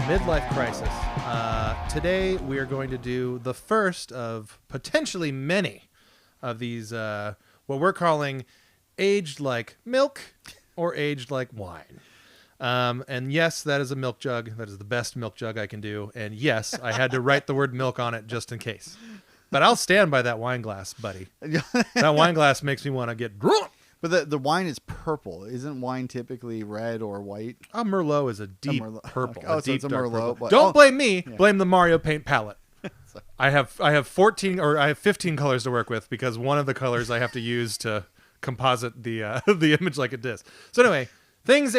Midlife Krisis. Today we are going to do the first of potentially many of these, what we're calling aged like milk or aged like wine. And yes, that is a milk jug. That is the best milk jug I can do. And yes, I had to write the word milk on it just in case. But I'll stand by that wine glass, buddy. That wine glass makes me want to get drunk. But the wine is purple. Isn't wine typically red or white? A Merlot is a deep purple. Okay. Oh, so deep, it's a dark Merlot. purple. Don't blame me. Yeah. Blame the Mario paint palette. I have 15 colors to work with because one of the colors I have to use to composite the the image like it is. So anyway, games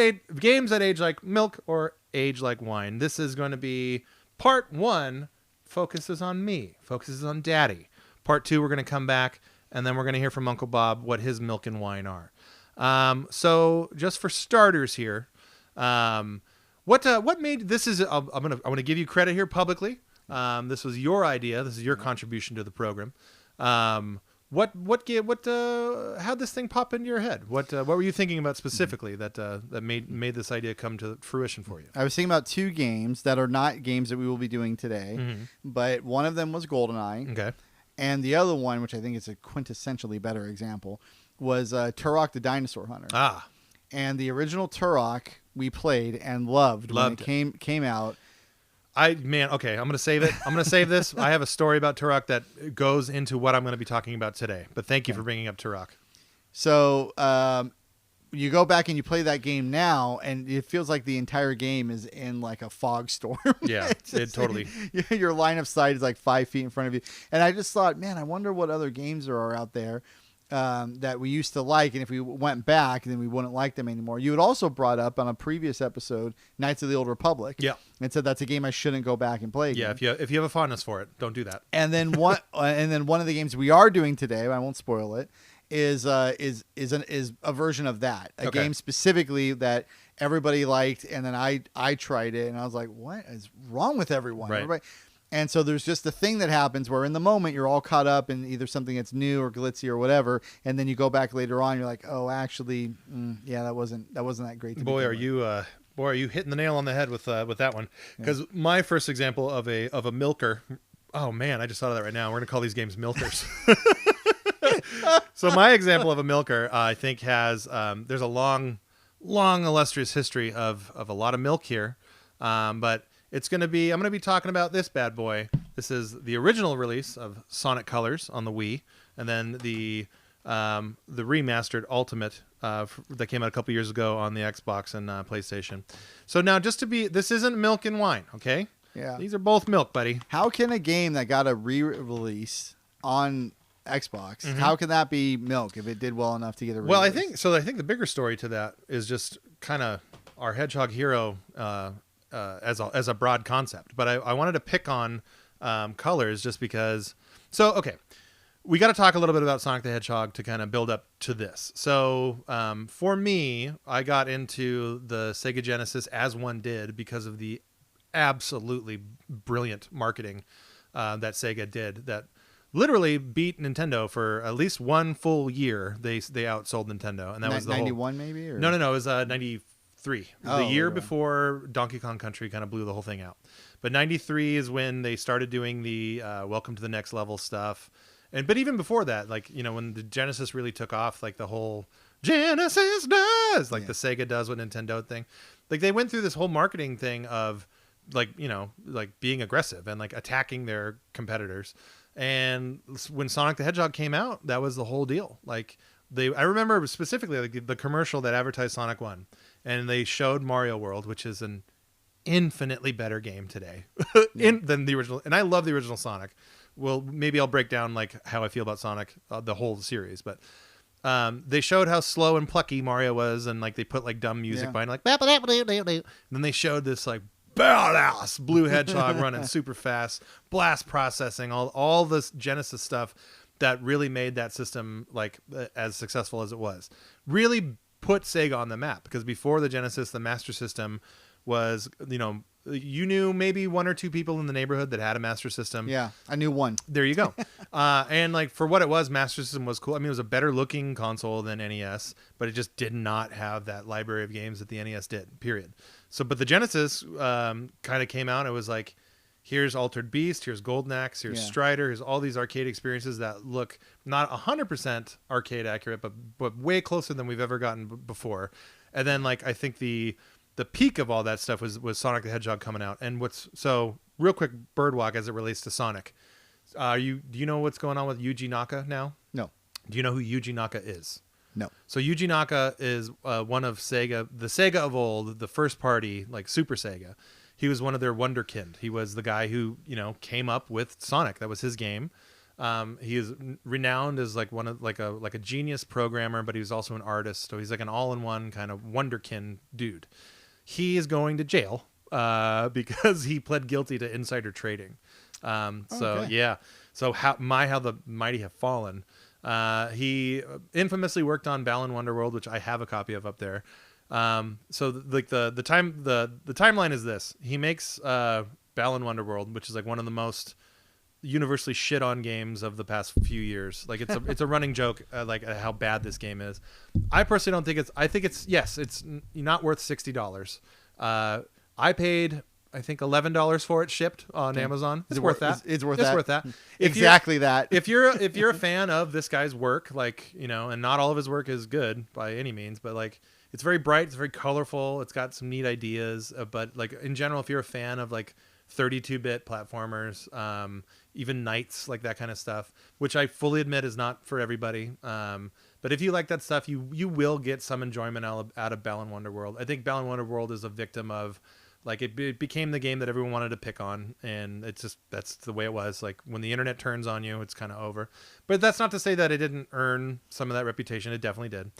that age like milk or age like wine. This is going to be part 1. Focuses on me. Focuses on Daddy. Part 2, we're going to come back. And then we're going to hear from Uncle Bob what his milk and wine are. So just for starters here, what made this is I want to give you credit here publicly. This was your idea. This is your contribution to the program. How'd this thing pop into your head? What were you thinking about specifically that made this idea come to fruition for you? I was thinking about 2 games that are not games that we will be doing today, but one of them was GoldenEye. Okay. And the other one, which I think is a quintessentially better example, was Turok the Dinosaur Hunter. Ah. And the original Turok we played and loved when it came out. Okay, I'm going to save it. I'm going to save this. I have a story about Turok that goes into what I'm going to be talking about today. But thank you for bringing up Turok. So you go back and you play that game now, and it feels like the entire game is in like a fog storm. Yeah, it totally. Your line of sight is like 5 feet in front of you. And I just thought, man, I wonder what other games there are out there that we used to like. And if we went back, then we wouldn't like them anymore. You had also brought up on a previous episode, Knights of the Old Republic. Yeah. And said that's a game I shouldn't go back and play again. Yeah, if you have a fondness for it, don't do that. And then one of the games we are doing today, I won't spoil it, is a version of that, a game specifically that everybody liked, and then I tried it and I was like, what is wrong with everyone? Right. Everybody. And so there's just a thing that happens where in the moment you're all caught up in either something that's new or glitzy or whatever, and then you go back later on, you're like, oh, actually, yeah, that wasn't that great. Boy, are you hitting the nail on the head with that one? Because my first example of a milker. Oh man, I just thought of that right now. We're gonna call these games milkers. So my example of a milker, I think has there's a long illustrious history of a lot of milk here, but I'm going to be talking about this bad boy. This is the original release of Sonic Colors on the Wii, and then the remastered Ultimate that came out a couple years ago on the Xbox and PlayStation. So now, this isn't milk and wine, okay? Yeah, these are both milk, buddy. How can a game that got a re-release on Xbox, how can that be milk if it did well enough to get a release? Well, I think the bigger story to that is just kind of our Hedgehog Hero as a broad concept. But I wanted to pick on colors just because. So okay, we got to talk a little bit about Sonic the Hedgehog to kind of build up to this. So for me, I got into the Sega Genesis as one did because of the absolutely brilliant marketing that Sega did that literally beat Nintendo for at least one full year. They outsold Nintendo, and that was the 91 maybe? Or? No, it was 93. The year before Donkey Kong Country kind of blew the whole thing out. But 93 is when they started doing the Welcome to the Next Level stuff. But even before that, like, when the Genesis really took off, like the whole Genesis does, like the Sega does what Nintendo thing. Like they went through this whole marketing thing of like being aggressive and like attacking their competitors. And when Sonic the Hedgehog came out, that was the whole deal. Like I remember specifically like the commercial that advertised Sonic 1, and they showed Mario World, which is an infinitely better game today than the original. And I love the original Sonic. Well, maybe I'll break down like how I feel about Sonic, the whole series, but they showed how slow and plucky Mario was, and like they put like dumb music behind, like and then they showed this like badass blue hedgehog running super fast, blast processing, all this Genesis stuff that really made that system like as successful as it was. Really put Sega on the map, because before the Genesis, the Master System was, you knew maybe one or two people in the neighborhood that had a Master System. Yeah, I knew one. There you go. And like for what it was, Master System was cool. I mean, it was a better looking console than NES, but it just did not have that library of games that the NES did, period. So, but the Genesis kind of came out. It was like, here's Altered Beast, here's Golden Axe, here's Strider, here's all these arcade experiences that look not 100% arcade accurate, but way closer than we've ever gotten before. And then like, I think the peak of all that stuff was Sonic the Hedgehog coming out. And so real quick birdwalk as it relates to Sonic. Do you know what's going on with Yuji Naka now? No. Do you know who Yuji Naka is? No. So Yuji Naka is one of Sega, the Sega of old, the first party, like Super Sega. He was one of their wonderkind. He was the guy who, came up with Sonic. That was his game. He is renowned as like a genius programmer, but he was also an artist. So he's like an all-in-one kind of wonderkind dude. He is going to jail because he pled guilty to insider trading. So how the mighty have fallen. He infamously worked on Balan Wonderworld, which I have a copy of up there. So the timeline is this. He makes Balan Wonderworld, which is like one of the most universally shit on games of the past few years. Like it's a running joke, like how bad this game is. I personally don't think it's not worth $60. I paid, I think $11 for it shipped on Amazon. It's worth that. It's worth that. Exactly that. If you're a fan of this guy's work, like, and not all of his work is good by any means, but like it's very bright, it's very colorful, it's got some neat ideas, but like in general, if you're a fan of like 32-bit platformers, even Knights, like that kind of stuff, which I fully admit is not for everybody. But if you like that stuff, you will get some enjoyment out of Balan Wonderworld. I think Balan Wonderworld is a victim of, like, it became the game that everyone wanted to pick on, and that's the way it was. Like when the internet turns on you, it's kind of over. But that's not to say that it didn't earn some of that reputation. It definitely did.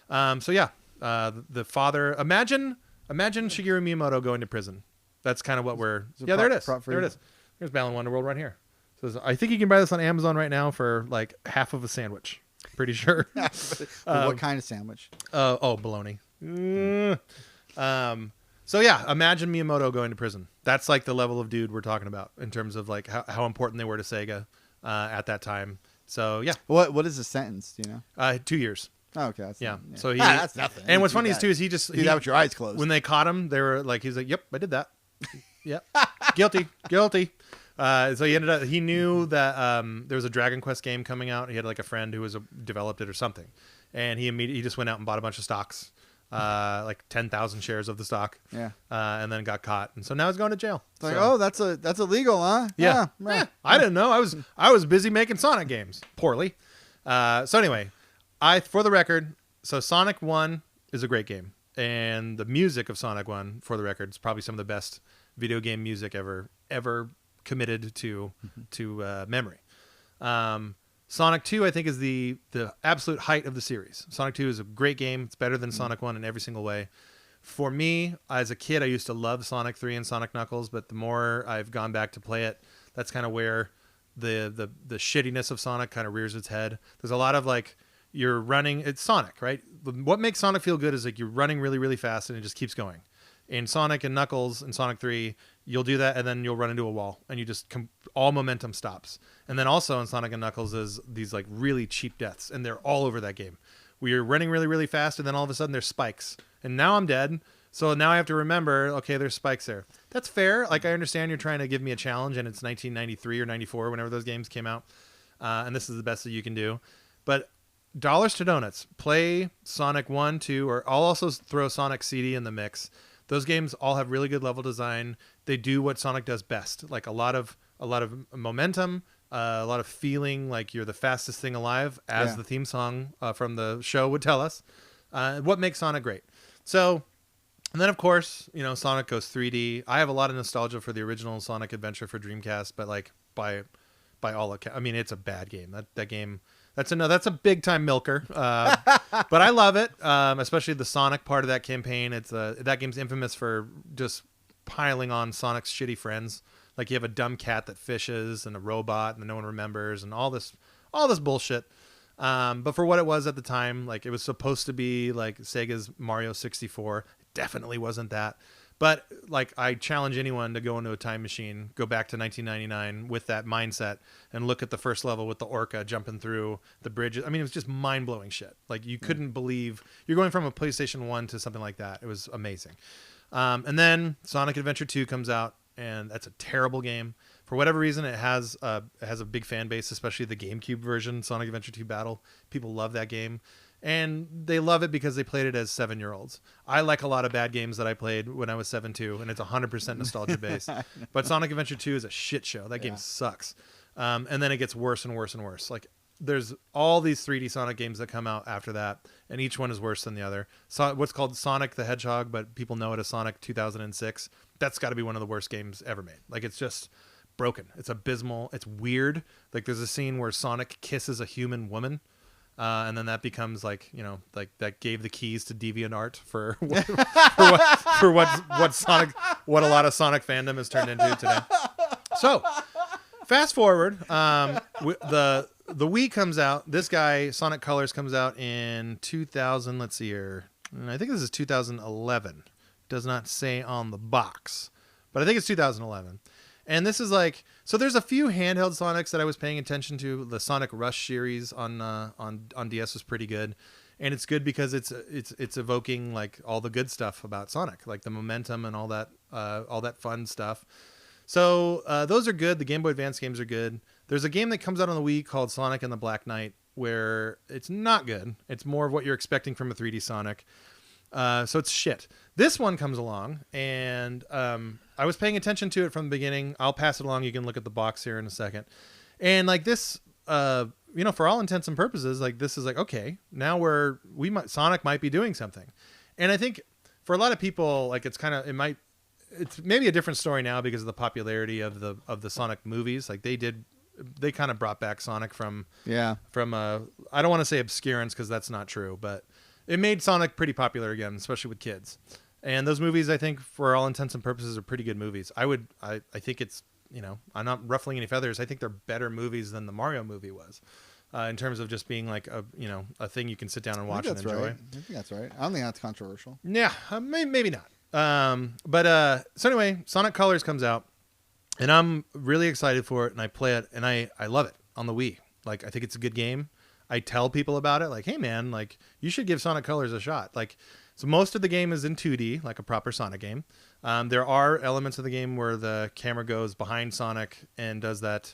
The father. Imagine Shigeru Miyamoto going to prison. That's kind of what we're. Yeah, there it is. There it is. Here's Balan Wonderworld right here. So I think you can buy this on Amazon right now for like half of a sandwich. Pretty sure. What kind of sandwich? Bologna. So yeah, imagine Miyamoto going to prison. That's like the level of dude we're talking about in terms of like how important they were to Sega at that time. So yeah. What is the sentence? Do you know? 2 years. Oh, okay. That's So that's nothing. And what's funny is too is he that with your eyes closed. When they caught him, they were like, he's like, "Yep, I did that. Yep, guilty." So he knew that there was a Dragon Quest game coming out. He had like a friend who developed it or something, and he just went out and bought a bunch of stocks, like 10,000 shares of the stock. Yeah. And then got caught, and so now he's going to jail. It's like, oh, that's illegal, huh? Yeah. I didn't know. I was busy making Sonic games poorly. So anyway, for the record, so Sonic 1 is a great game, and the music of Sonic 1, for the record, is probably some of the best video game music ever committed to memory. Sonic 2, I think, is the absolute height of the series. Sonic 2 is a great game. It's better than Sonic 1 in every single way. For me, as a kid, I used to love Sonic 3 and Sonic Knuckles, but the more I've gone back to play it, that's kind of where the shittiness of Sonic kind of rears its head. There's a lot of like, you're running, it's Sonic, right? What makes Sonic feel good is like you're running really, really fast and it just keeps going. In Sonic and Knuckles and Sonic 3, you'll do that and then you'll run into a wall and you just all momentum stops. And then also in Sonic and Knuckles is these like really cheap deaths, and they're all over that game. We're running really, really fast and then all of a sudden there's spikes. And now I'm dead. So now I have to remember, okay, there's spikes there. That's fair. Like, I understand you're trying to give me a challenge and it's 1993 or 94, whenever those games came out. And this is the best that you can do. But dollars to donuts, play Sonic 1, 2, or I'll also throw Sonic CD in the mix. Those games all have really good level design. They do what Sonic does best, like a lot of momentum, a lot of feeling like you're the fastest thing alive, as the theme song from the show would tell us. What makes Sonic great? So, and then of course, Sonic goes 3D. I have a lot of nostalgia for the original Sonic Adventure for Dreamcast, but like by all accounts, I mean, it's a bad game. That game. That's a big time milker, but I love it, especially the Sonic part of that campaign. It's that game's infamous for just piling on Sonic's shitty friends. Like, you have a dumb cat that fishes and a robot and no one remembers and all this bullshit. But for what it was at the time, like, it was supposed to be like Sega's Mario 64. It definitely wasn't that. But like, I challenge anyone to go into a time machine, go back to 1999 with that mindset, and look at the first level with the orca jumping through the bridges. I mean, it was just mind blowing shit. Like, you couldn't believe you're going from a PlayStation 1 to something like that. It was amazing. And then Sonic Adventure 2 comes out, and that's a terrible game. For whatever reason, it has a big fan base, especially the GameCube version, Sonic Adventure 2 Battle. People love that game. And they love it because they played it as 7-year-olds. I like a lot of bad games that I played when I was 7 too, and it's 100% nostalgia based. But Sonic Adventure 2 is a shit show. That game sucks. And then it gets worse and worse and worse. Like, there's all these 3D Sonic games that come out after that, and each one is worse than the other. So what's called Sonic the Hedgehog, but people know it as Sonic 2006. That's got to be one of the worst games ever made. Like, it's just broken. It's abysmal. It's weird. Like, there's a scene where Sonic kisses a human woman. And then that becomes like, you know, like that gave the keys to DeviantArt for what Sonic, what a lot of Sonic fandom has turned into today. So fast forward, the Wii comes out. This guy, Sonic Colors, comes out in 2000. Let's see here. I think this is 2011. Does not say on the box, but I think it's 2011. And this is like, so there's a few handheld Sonics that I was paying attention to. The Sonic Rush series on DS was pretty good, and it's good because it's evoking like all the good stuff about Sonic, like the momentum and all that fun stuff. So those are good. The Game Boy Advance games are good. There's a game that comes out on the Wii called Sonic and the Black Knight, where it's not good. It's more of what you're expecting from a 3D Sonic. So it's shit. This one comes along, and I was paying attention to it from the beginning. I'll pass it along. You can look at the box here in a second. And like this, you know, for all intents and purposes, like this is like, okay, now Sonic might be doing something. And I think for a lot of people, like it's maybe a different story now because of the popularity of the Sonic movies. Like they kind of brought back Sonic from I don't want to say obscurance because that's not true, but it made Sonic pretty popular again, especially with kids. And those movies, I think, for all intents and purposes, are pretty good movies. I think it's, you know, I'm not ruffling any feathers. I think they're better movies than the Mario movie was, in terms of just being like a thing you can sit down and watch and enjoy. Right. I think that's right. I don't think that's controversial. Yeah, maybe not. So anyway, Sonic Colors comes out, and I'm really excited for it, and I play it, and I love it on the Wii. Like, I think it's a good game. I tell people about it, like, hey man, like you should give Sonic Colors a shot. Like, so most of the game is in 2D, like a proper Sonic game. There are elements of the game where the camera goes behind Sonic and does that.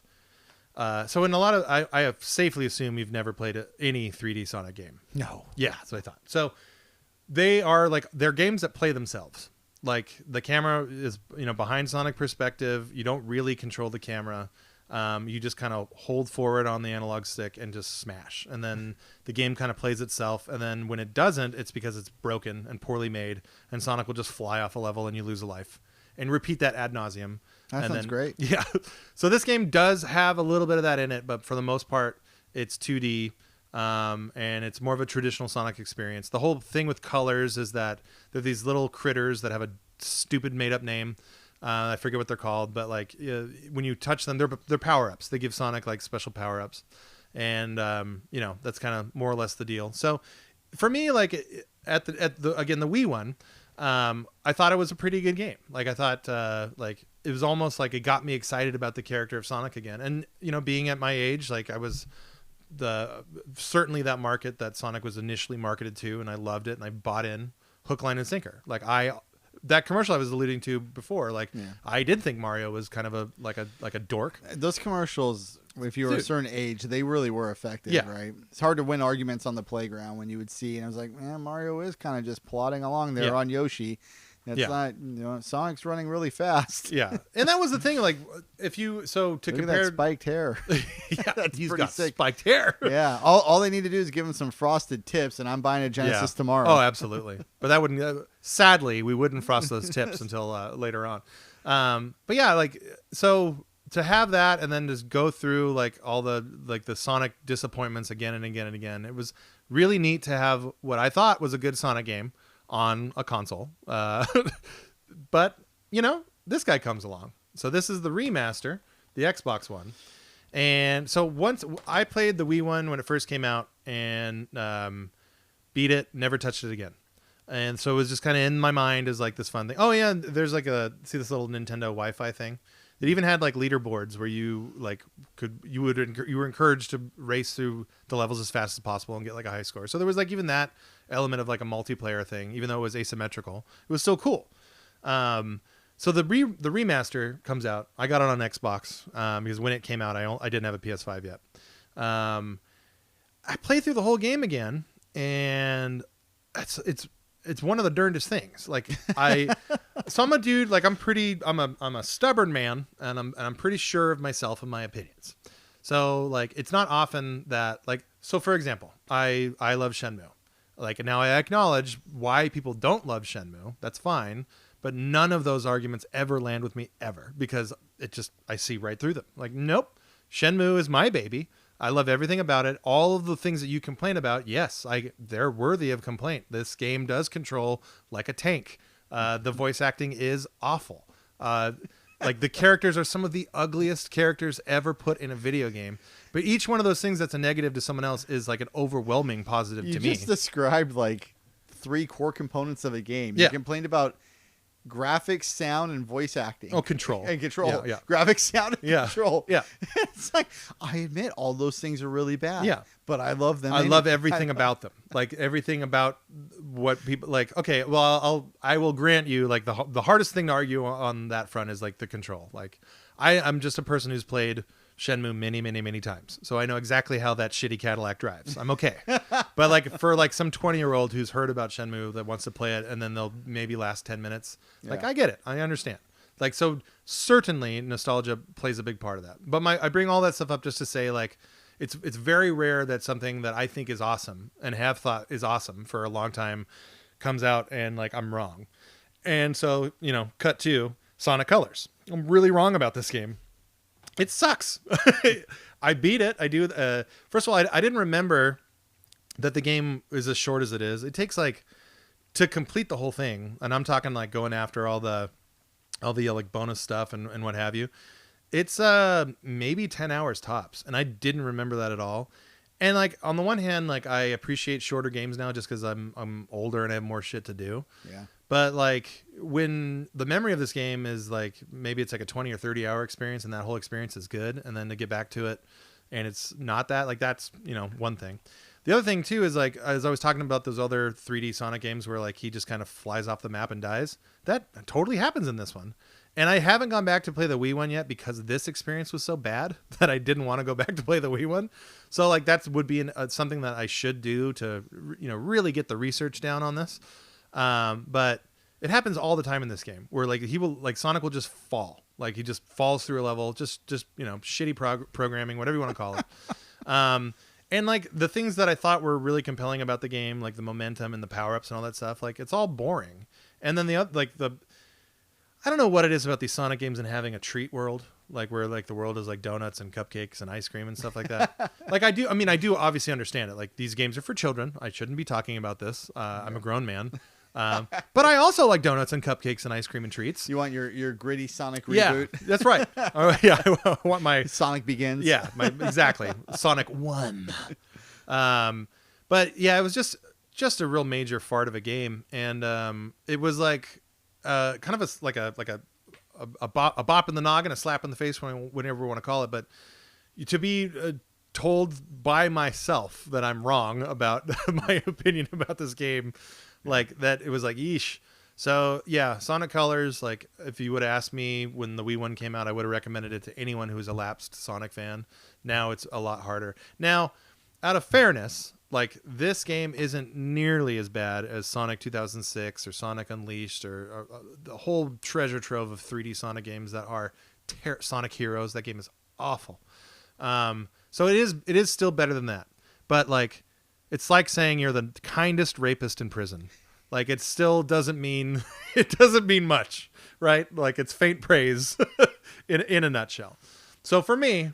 So in a lot of, I have safely assume you've never played any 3D Sonic game. No. Yeah, that's what I thought. So they're games that play themselves. Like the camera is, you know, behind Sonic perspective. You don't really control the camera. You just kind of hold forward on the analog stick and just smash. And then the game kind of plays itself. And then when it doesn't, it's because it's broken and poorly made. And Sonic will just fly off a level and you lose a life. And repeat that ad nauseum. That sounds great. Yeah. So this game does have a little bit of that in it, but for the most part, it's 2D. And it's more of a traditional Sonic experience. The whole thing with Colors is that they're these little critters that have a stupid made-up name. I forget what they're called, but like when you touch them, they're power-ups. They give Sonic like special power-ups, and you know, that's kind of more or less the deal. So for me, like at the Wii one, I thought it was a pretty good game. Like I thought like it was almost like it got me excited about the character of Sonic again. And you know, being at my age, like I was certainly that market that Sonic was initially marketed to, and I loved it, and I bought in hook, line, and sinker. Like that commercial I was alluding to before, like I did think Mario was kind of a dork. Those commercials, if you were a certain age, they really were effective, right? It's hard to win arguments on the playground when you would see, and I was like, man, Mario is kind of just plodding along there on Yoshi. It's not, you know, Sonic's running really fast. Yeah, and that was the thing. Like, if you Look compare at that spiked hair, he's got sick. Spiked hair. Yeah, all they need to do is give him some frosted tips, and I'm buying a Genesis tomorrow. Oh, absolutely. But that wouldn't. Sadly, we wouldn't frost those tips until later on. But yeah, like so to have that, and then just go through like all the Sonic disappointments again and again and again. It was really neat to have what I thought was a good Sonic game on a console. But you know, this guy comes along. So this is the remaster, the Xbox one. And so once I played the Wii one when it first came out and beat it, never touched it again. And so it was just kind of in my mind as like this fun thing. Oh yeah, there's like see this little Nintendo Wi-Fi thing. It even had like leaderboards where you were encouraged to race through the levels as fast as possible and get like a high score. So there was like even that element of like a multiplayer thing, even though it was asymmetrical. It was still cool. So the remaster comes out. I got it on Xbox because when it came out, I didn't have a PS5 yet. I played through the whole game again, and it's one of the darndest things. Like so I'm a dude, like I'm a stubborn man, and I'm pretty sure of myself and my opinions. So like, it's not often that like, so for example, I love Shenmue. Like now I acknowledge why people don't love Shenmue. That's fine. But none of those arguments ever land with me ever, because I see right through them. Like, nope, Shenmue is my baby. I love everything about it. All of the things that you complain about, yes, they're worthy of complaint. This game does control like a tank. The voice acting is awful. Like the characters are some of the ugliest characters ever put in a video game. But each one of those things that's a negative to someone else is like an overwhelming positive to me. You just described like 3 core components of a game. Yeah. You complained about graphics, sound, and voice acting. Oh, control. And control. Yeah. Graphics, sound, and control. Yeah. It's like, I admit all those things are really bad. Yeah. But I love them. I love everything about them. Like everything about what people like. Okay, well, I will grant you like the hardest thing to argue on that front is like the control. Like I'm just a person who's played Shenmue many, many, many times. So I know exactly how that shitty Cadillac drives. I'm okay. But like for like some 20-year-old who's heard about Shenmue that wants to play it and then they'll maybe last 10 minutes. Like I get it. I understand. Like, so certainly nostalgia plays a big part of that. But I bring all that stuff up just to say like, it's very rare that something that I think is awesome and have thought is awesome for a long time comes out and like I'm wrong. And so, cut to Sonic Colors. I'm really wrong about this game. It sucks. I beat it. I do. First of all, I didn't remember that the game is as short as it is. It takes like to complete the whole thing. And I'm talking like going after all the like bonus stuff and what have you. It's maybe 10 hours tops. And I didn't remember that at all. And like on the one hand, like I appreciate shorter games now just because I'm older and I have more shit to do. Yeah. But like when the memory of this game is like maybe it's like a 20 or 30 hour experience and that whole experience is good, and then to get back to it and it's not that, like that's one thing. The other thing too is like as I was talking about those other 3D Sonic games where like he just kind of flies off the map and dies, that totally happens in this one. And I haven't gone back to play the Wii one yet because this experience was so bad that I didn't want to go back to play the Wii one. So like that would be something that I should do to really get the research down on this. But it happens all the time in this game where like Sonic will just fall. Like he just falls through a level, just shitty programming, whatever you want to call it. And like the things that I thought were really compelling about the game, like the momentum and the power-ups and all that stuff, like it's all boring. And then I don't know what it is about these Sonic games and having a treat world, like where like the world is like donuts and cupcakes and ice cream and stuff like that. Like I do obviously understand it. Like these games are for children. I shouldn't be talking about this. I'm a grown man. But I also like donuts and cupcakes and ice cream and treats. You want your gritty Sonic reboot? Yeah, that's right. Yeah, I want my Sonic Begins. Yeah, exactly. Sonic 1. But yeah, it was just a real major fart of a game, and it was like kind of a bop in the noggin, a slap in the face, whenever we want to call it. But to be told by myself that I'm wrong about my opinion about this game, like that, it was like, yeesh. So yeah, Sonic Colors, like if you would have asked me when the Wii one came out, I would have recommended it to anyone who's a lapsed Sonic fan. Now it's a lot harder. Now, out of fairness, like this game isn't nearly as bad as Sonic 2006 or Sonic Unleashed or the whole treasure trove of 3D Sonic games that are Sonic Heroes. That game is awful. So it is still better than that. But like, it's like saying you're the kindest rapist in prison. Like it still doesn't mean much, right? Like it's faint praise in a nutshell. So for me,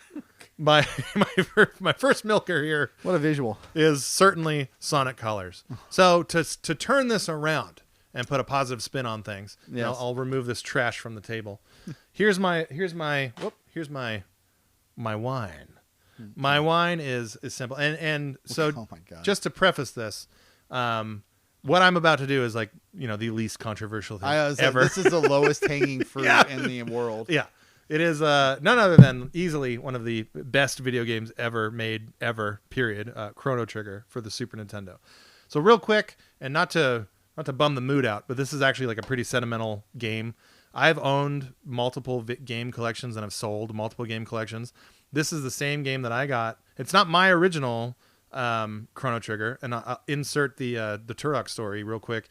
my first milker here, what a visual, is certainly Sonic Colors. So to turn this around and put a positive spin on things, yes. I'll remove this trash from the table. Here's my wine. My wine is simple, and so oh my God. Just to preface this, what I'm about to do is like, the least controversial thing ever. This is the lowest hanging fruit in the world. Yeah. It is none other than easily one of the best video games ever made, period. Chrono Trigger for the Super Nintendo. So real quick, and not to bum the mood out, but this is actually like a pretty sentimental game. I've owned multiple game collections and I've sold multiple game collections. This is the same game that I got. It's not my original Chrono Trigger, and I'll insert the Turok story real quick.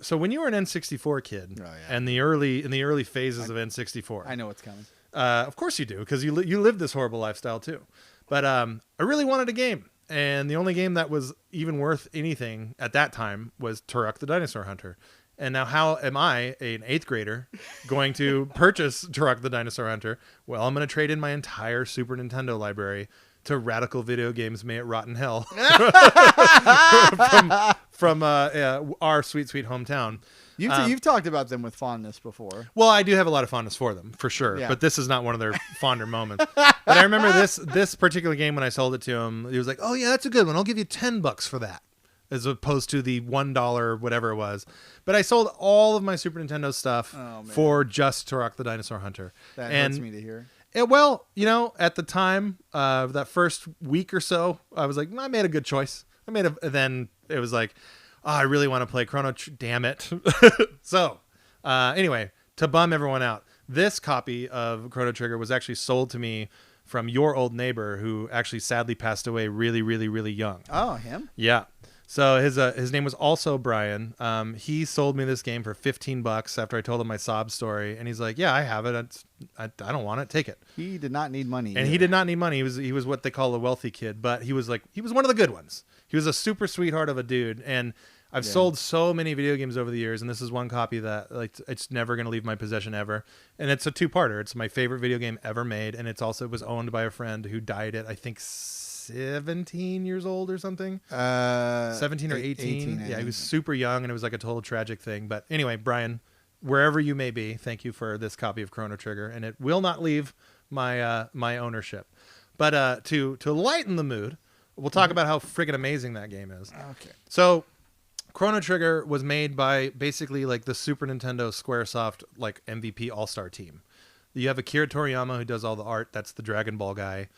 So when you were an N64 kid, and in the early phases of N64, I know what's coming. Of course you do, because you lived this horrible lifestyle too. But I really wanted a game, and the only game that was even worth anything at that time was Turok the Dinosaur Hunter. And now, how am I, an 8th grader, going to purchase Turok the Dinosaur Hunter? Well, I'm going to trade in my entire Super Nintendo library to Radical Video Games, may it rot in hell, from our sweet hometown. You've talked about them with fondness before. Well, I do have a lot of fondness for them, for sure. Yeah. But this is not one of their fonder moments. But I remember this particular game when I sold it to him. He was like, "Oh yeah, that's a good one. I'll give you $10 for that," as opposed to the $1 whatever it was. But I sold all of my Super Nintendo stuff for just Turok the Dinosaur Hunter. That hurts me to hear. Well, at the time, that first week or so, I was like, I made a good choice. Then it was like, oh, I really want to play damn it. So, anyway, to bum everyone out, this copy of Chrono Trigger was actually sold to me from your old neighbor, who actually sadly passed away really, really, really young. Oh, him? Yeah. So his name was also Brian. He sold me this game for $15 after I told him my sob story, and he's like, "Yeah, I have it. I don't want it. Take it." He did not need money. And he did not need money. He was what they call a wealthy kid, but he was one of the good ones. He was a super sweetheart of a dude, and I've sold so many video games over the years, and this is one copy that it's never going to leave my possession ever. And it's a two-parter. It's my favorite video game ever made, and it was owned by a friend who died at, I think, 17 years old or something. 17 or 18. Yeah, he was super young, and it was like a total tragic thing. But anyway, Brian, wherever you may be, thank you for this copy of Chrono Trigger, and it will not leave my my ownership. But to lighten the mood, we'll talk about how friggin' amazing that game is. Okay. So Chrono Trigger was made by basically like the Super Nintendo Squaresoft like MVP All-Star team. You have Akira Toriyama, who does all the art. That's the Dragon Ball guy.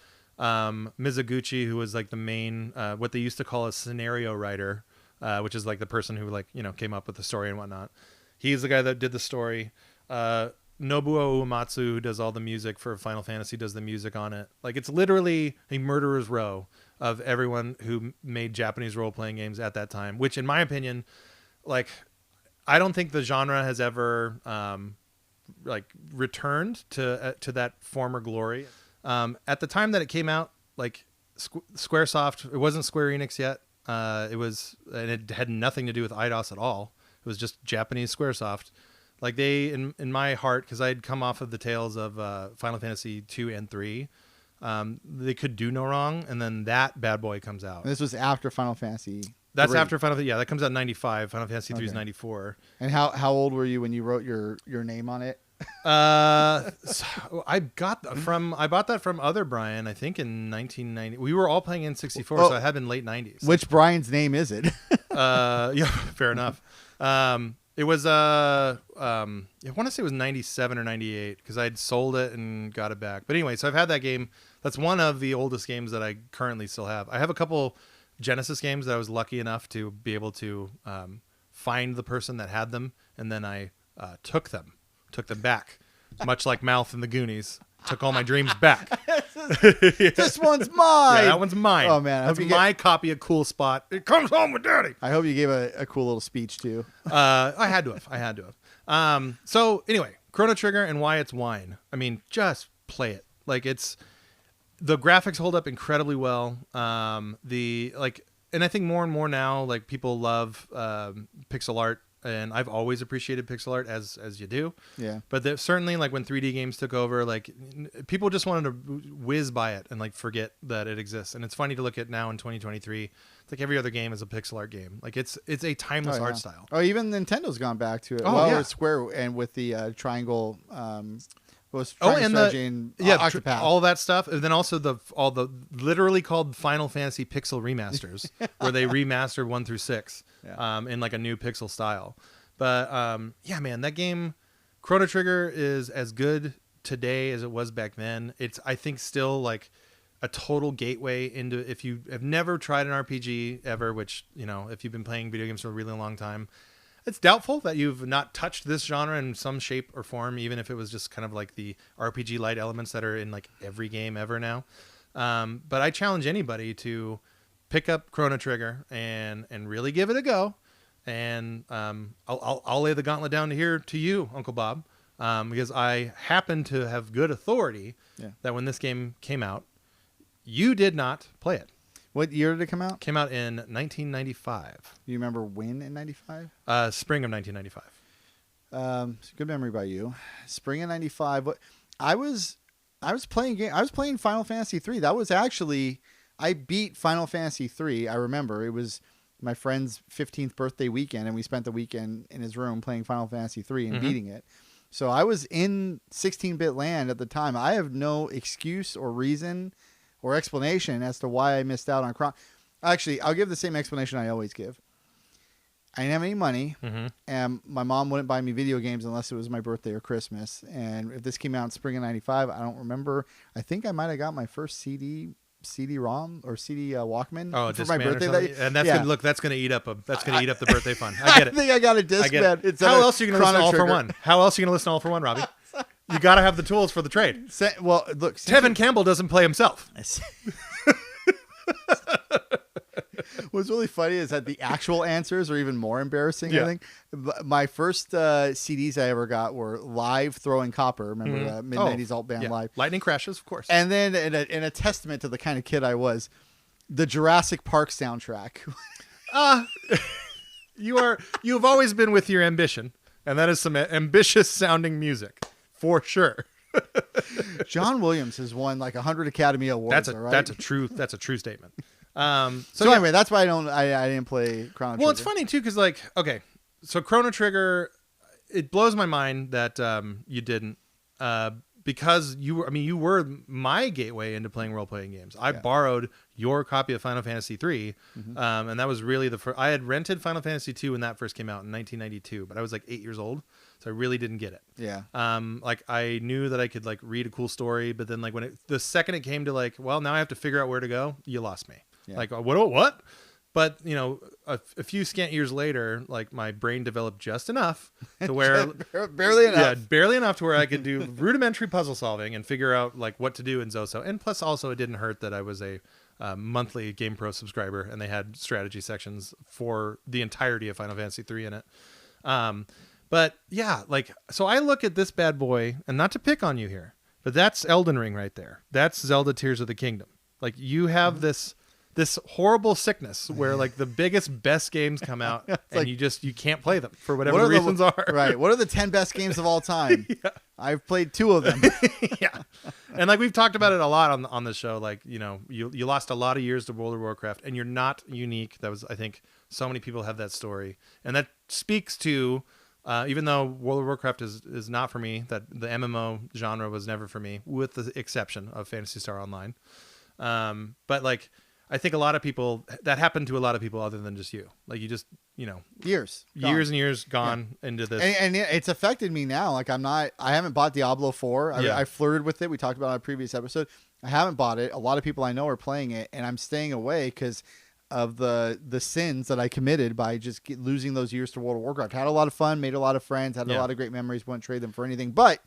Mizuguchi, who was like the main, what they used to call a scenario writer, which is like the person who came up with the story and whatnot. He's the guy that did the story. Nobuo Uematsu, who does all the music for Final Fantasy, does the music on it. Like, it's literally a murderer's row of everyone who made Japanese role-playing games at that time, which in my opinion, like, I don't think the genre has ever, returned to that former glory. At the time that it came out, like Squaresoft, it wasn't Square Enix yet. And it had nothing to do with IDOS at all. It was just Japanese Squaresoft. Like they, in my heart, because I'd come off of the tales of Final Fantasy 2 and 3, they could do no wrong. And then that bad boy comes out. And this was after Final Fantasy. That's 3. After Final Fantasy. Yeah, that comes out in 95. Final Fantasy 3 is 94. And how old were you when you wrote your name on it? So I bought that from other Brian, I think in 1990. We were all playing N64, so I had been late 90s. Which Brian's name is it? Yeah, fair enough. It was I want to say it was 97 or 98 because I'd sold it and got it back. But anyway, so I've had that game. That's one of the oldest games that I currently still have. I have a couple Genesis games that I was lucky enough to be able to find the person that had them, and then I took them back, much like Mouth in the Goonies. Took all my dreams back. This one's mine. Yeah, that one's mine. Oh man, that's my copy of Cool Spot. It comes home with Daddy. I hope you gave a cool little speech too. I had to have. So anyway, Chrono Trigger and why it's wine. I mean, just play it. Like the graphics hold up incredibly well. And I think more and more now, like people love pixel art. And I've always appreciated pixel art as you do. Yeah. But certainly, like when 3D games took over, like people just wanted to whiz by it and like forget that it exists. And it's funny to look at now in 2023. It's like every other game is a pixel art game. Like it's a timeless art style. Oh, even Nintendo's gone back to it. Oh, yeah. With Square and with the triangle Was and strategy and Octopath. all that stuff, and then also all the literally called Final Fantasy Pixel remasters, where they remastered 1 through 6, in like a new pixel style. But yeah, man, that game, Chrono Trigger, is as good today as it was back then. It's, I think, still like a total gateway into, if you have never tried an RPG ever, which, you know, if you've been playing video games for a really long time, it's doubtful that you've not touched this genre in some shape or form, even if it was just kind of like the RPG light elements that are in like every game ever now. But I challenge anybody to pick up Chrono Trigger and really give it a go. And I'll lay the gauntlet down here to you, Uncle Bob, because I happen to have good authority that when this game came out, you did not play it. What year did it come out? Came out in 1995. Do you remember when in 95? Spring of 1995. Good memory by you. Spring of 95. What I was playing Final Fantasy 3. That was actually, I beat Final Fantasy 3. I remember it was my friend's 15th birthday weekend, and we spent the weekend in his room playing Final Fantasy 3 and beating it. So I was in 16-bit land at the time. I have no excuse or reason or explanation as to why I missed out on Actually, I'll give the same explanation I always give. I didn't have any money, and my mom wouldn't buy me video games unless it was my birthday or Christmas. And if this came out in spring of 95, I don't remember. I think I might have got my first CD-ROM or CD Walkman for my birthday. And that's gonna look. That's gonna eat up the birthday fun. I get it. I think I got a Discman. How else are you gonna listen to All for One? How else are you gonna listen to All for One, Robbie? You got to have the tools for the trade. Well, look, Tevin Campbell doesn't play himself. What's really funny is that the actual answers are even more embarrassing. I think my first CDs I ever got were Live Throwing Copper. Remember mid-90s alt band Live? Lightning Crashes, of course. And then in a testament to the kind of kid I was, the Jurassic Park soundtrack. You've always been with your ambition, and that is some ambitious sounding music. For sure. John Williams has won like 100 Academy Awards. That's a true statement. So anyway, that's why I didn't play Chrono Trigger. Well, it's funny too, because like, okay, so Chrono Trigger, it blows my mind that you didn't, because you were my gateway into playing role playing games. I borrowed your copy of Final Fantasy 3, and that was really the first. I had rented Final Fantasy 2 when that first came out in 1992, but I was like 8 years old. So I really didn't get it. Yeah. Like I knew that I could like read a cool story, but then like the second it came to like, well, now I have to figure out where to go, you lost me. Yeah. Like what? But you know, a few scant years later, like my brain developed just enough to where barely enough. Yeah, barely enough to where I could do rudimentary puzzle solving and figure out like what to do in Zoso. And plus, also, it didn't hurt that I was a monthly Game Pro subscriber, and they had strategy sections for the entirety of Final Fantasy 3 in it. But yeah, like, so I look at this bad boy, and not to pick on you here, but that's Elden Ring right there. That's Zelda Tears of the Kingdom. Like, you have this horrible sickness where like the biggest, best games come out and like, you can't play them for whatever the reasons are. Right. What are the 10 best games of all time? I've played 2 of them. Yeah. And like we've talked about it a lot on the show, like, you know, you lost a lot of years to World of Warcraft, and you're not unique. That was, I think, so many people have that story. And that speaks to even though World of Warcraft is not for me, that the MMO genre was never for me, with the exception of Phantasy Star Online. But like, I think a lot of people, that happened to a lot of people other than just you. Like, you just, you know, years and years gone into this. And it's affected me now. Like, I haven't bought Diablo 4. I flirted with it. We talked about it on a previous episode. I haven't bought it. A lot of people I know are playing it, and I'm staying away because of the sins that I committed by just losing those years to World of Warcraft. Had a lot of fun, made a lot of friends, had a lot of great memories, wouldn't trade them for anything. But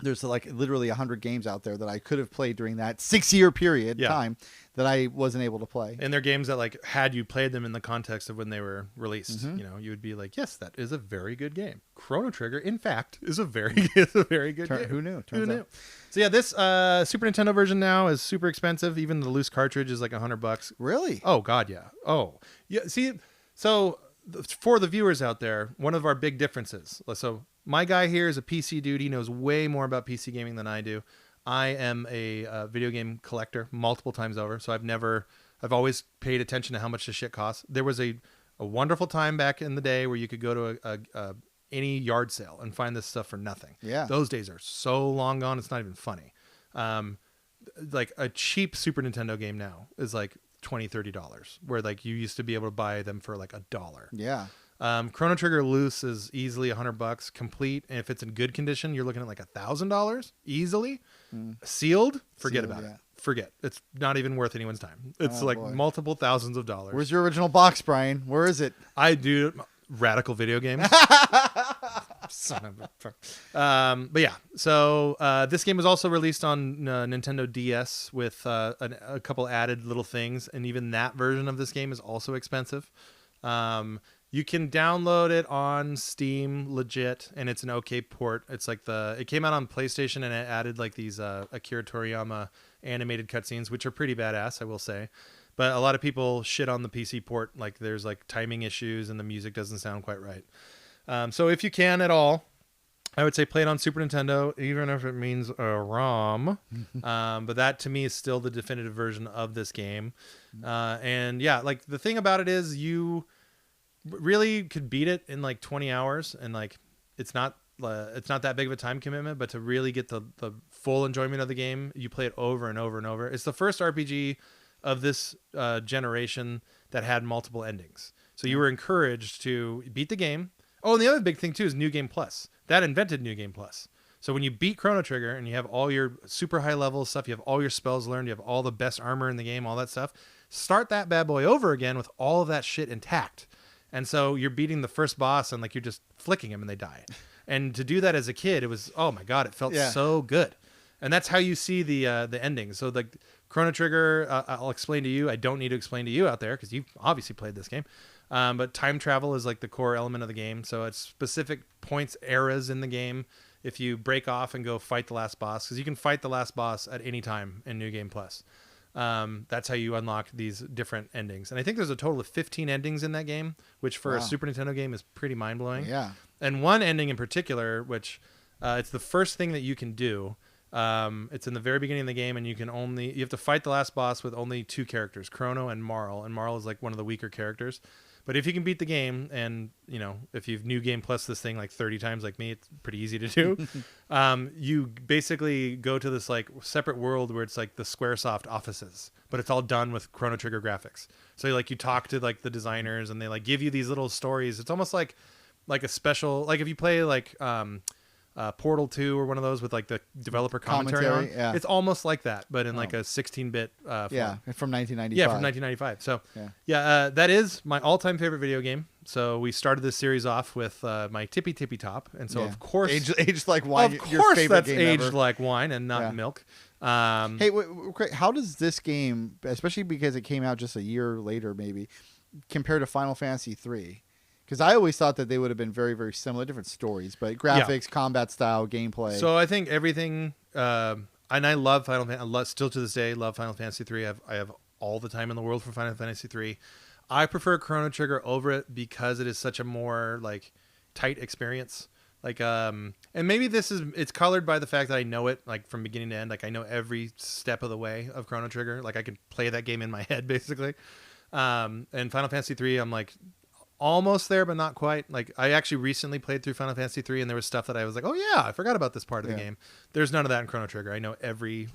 there's like literally 100 games out there that I could have played during that 6-year period time that I wasn't able to play. And they're games that, like, had you played them in the context of when they were released, you know, you would be like, yes, that is a very good game. Chrono Trigger, in fact, is a very good game. Who knew? Who knew? So yeah, this Super Nintendo version now is super expensive. Even the loose cartridge is like $100. Really? Oh God, yeah. Oh yeah. See, so for the viewers out there, one of our big differences. So my guy here is a PC dude. He knows way more about PC gaming than I do. I am a video game collector multiple times over. So I've always paid attention to how much the shit costs. There was a wonderful time back in the day where you could go to any yard sale and find this stuff for nothing. Yeah. Those days are so long gone. It's not even funny. Like a cheap Super Nintendo game now is like $20-$30, where like you used to be able to buy them for like $1. Yeah. Chrono Trigger loose is easily $100 complete, and if it's in good condition, you're looking at like $1,000 easily. Sealed, forget about it. Forget. It's not even worth anyone's time. It's multiple thousands of dollars. Where's your original box, Brian? Where is it? I do radical video games. Son of a fuck. But yeah, so this game was also released on Nintendo DS with a couple added little things, and even that version of this game is also expensive. You can download it on Steam legit, and it's an okay port. It's like it came out on PlayStation, and it added like these Akira Toriyama animated cutscenes, which are pretty badass, I will say. But a lot of people shit on the PC port, like there's like timing issues and the music doesn't sound quite right. So if you can at all, I would say play it on Super Nintendo, even if it means a ROM. But that to me is still the definitive version of this game. And yeah, like the thing about it is you really could beat it in like 20 hours, and like it's not that big of a time commitment, but to really get the full enjoyment of the game, you play it over and over and over. It's the first RPG of this generation that had multiple endings, so you were encouraged to beat the game. Oh, and the other big thing too is New Game Plus. That invented New Game Plus. So when you beat Chrono Trigger and you have all your super high level stuff, you have all your spells learned, you have all the best armor in the game, all that stuff, start that bad boy over again with all of that shit intact. And so you're beating the first boss and like you're just flicking him and they die. And to do that as a kid, it was, oh my God, it felt so good. And that's how you see the ending. So the Chrono Trigger, I'll explain to you. I don't need to explain to you out there because you've obviously played this game. But time travel is like the core element of the game. So it's specific points, eras in the game. If you break off and go fight the last boss, because you can fight the last boss at any time in New Game Plus. That's how you unlock these different endings. And I think there's a total of 15 endings in that game, which for a Super Nintendo game is pretty mind-blowing. Yeah. And one ending in particular, which it's the first thing that you can do. It's in the very beginning of the game, and you have to fight the last boss with only 2 characters, Chrono and Marl. And Marl is like one of the weaker characters. But if you can beat the game, and if you've New Game Plus this thing like 30 times like me, it's pretty easy to do. You basically go to this like separate world where it's like the Squaresoft offices, but it's all done with Chrono Trigger graphics. So like you talk to like the designers, and they like give you these little stories. It's almost like a special, like if you play like Portal 2 or one of those with like the developer commentary on. Yeah. It's almost like that, but in like a 16-bit form. Yeah, from 1995. Yeah, from 1995. So that is my all-time favorite video game. So we started this series off with my Tippy Tippy Top, and so of course aged like wine. Of course, that's aged like wine and not milk. Hey, wait, how does this game, especially because it came out just a year later, maybe, compare to Final Fantasy 3? Because I always thought that they would have been very, very similar, different stories, but graphics, combat style, gameplay. So I think everything, and I love Final Fantasy. Still to this day, love Final Fantasy 3. I have all the time in the world for Final Fantasy 3. I prefer Chrono Trigger over it because it is such a more like tight experience. Like, and maybe it's colored by the fact that I know it like from beginning to end. Like I know every step of the way of Chrono Trigger. Like I can play that game in my head basically. And Final Fantasy 3, I'm like almost there, but not quite. Like I actually recently played through Final Fantasy 3, and there was stuff that I was like, oh yeah, I forgot about this part of the game. There's none of that in Chrono Trigger. I know every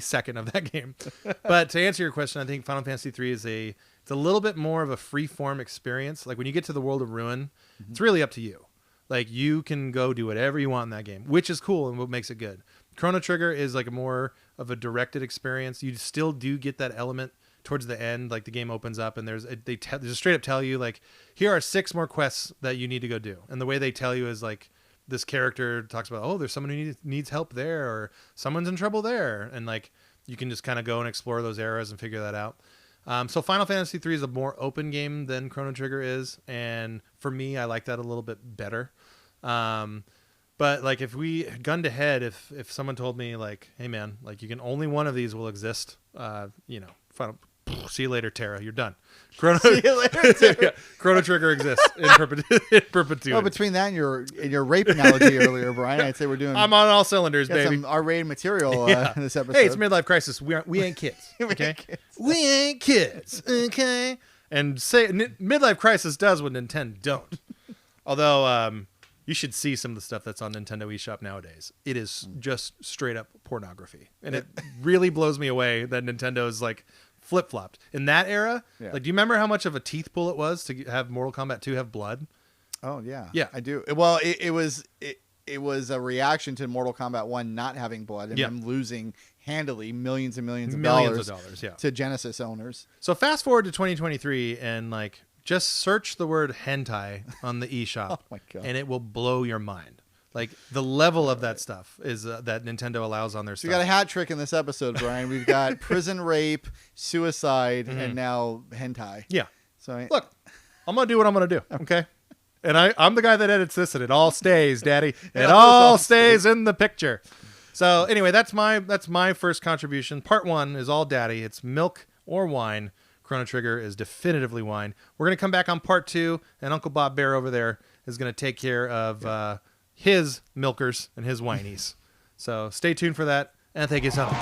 second of that game. But to answer your question, I think Final Fantasy 3 is it's a little bit more of a free form experience. Like when you get to the World of Ruin, it's really up to you. Like you can go do whatever you want in that game, which is cool and what makes it good. Chrono Trigger is like more of a directed experience. You still do get that element towards the end. Like the game opens up and they just straight up tell you like, here are 6 more quests that you need to go do. And the way they tell you is like, this character talks about, oh, there's someone who needs help there, or someone's in trouble there. And like, you can just kind of go and explore those eras and figure that out. So Final Fantasy 3 is a more open game than Chrono Trigger is. And for me, I like that a little bit better. But like if we gun to head, if someone told me like, hey man, like you can only one of these will exist, see you later, Terra. You're done. See you later, Terra. Chrono Trigger exists in perpetuity. Well, between that and your rape analogy earlier, Brian, I'd say we're doing. I'm on all cylinders, baby. Some R-rated material in this episode. Hey, it's Midlife Krisis. We ain't kids. Okay, we ain't kids. Okay, and say Midlife Krisis does what Nintendo don't. Although You should see some of the stuff that's on Nintendo eShop nowadays. It is just straight up pornography. And it really blows me away that Nintendo is like flip-flopped. In that era, like, do you remember how much of a teeth pull it was to have Mortal Kombat 2 have blood? Oh, yeah. Yeah. I do. Well, it was a reaction to Mortal Kombat 1 not having blood and them losing handily millions and millions of dollars to Genesis owners. So fast forward to 2023 and like just search the word hentai on the eShop Oh my God. and it will blow your mind. Like the level of that stuff is that Nintendo allows on their stuff. We got a hat trick in this episode, Brian. We've got prison rape, suicide, and now hentai. Yeah. So look, I'm going to do what I'm going to do. Okay. And I'm the guy that edits this and it all stays, Daddy. It all stays in the picture. So anyway, that's my first contribution. Part 1 is all Daddy. It's milk or wine. Chrono Trigger is definitively wine. We're going to come back on part 2, and Uncle Bob Bear over there is going to take care of his milkers and his whinies. So stay tuned for that, and thank you so much.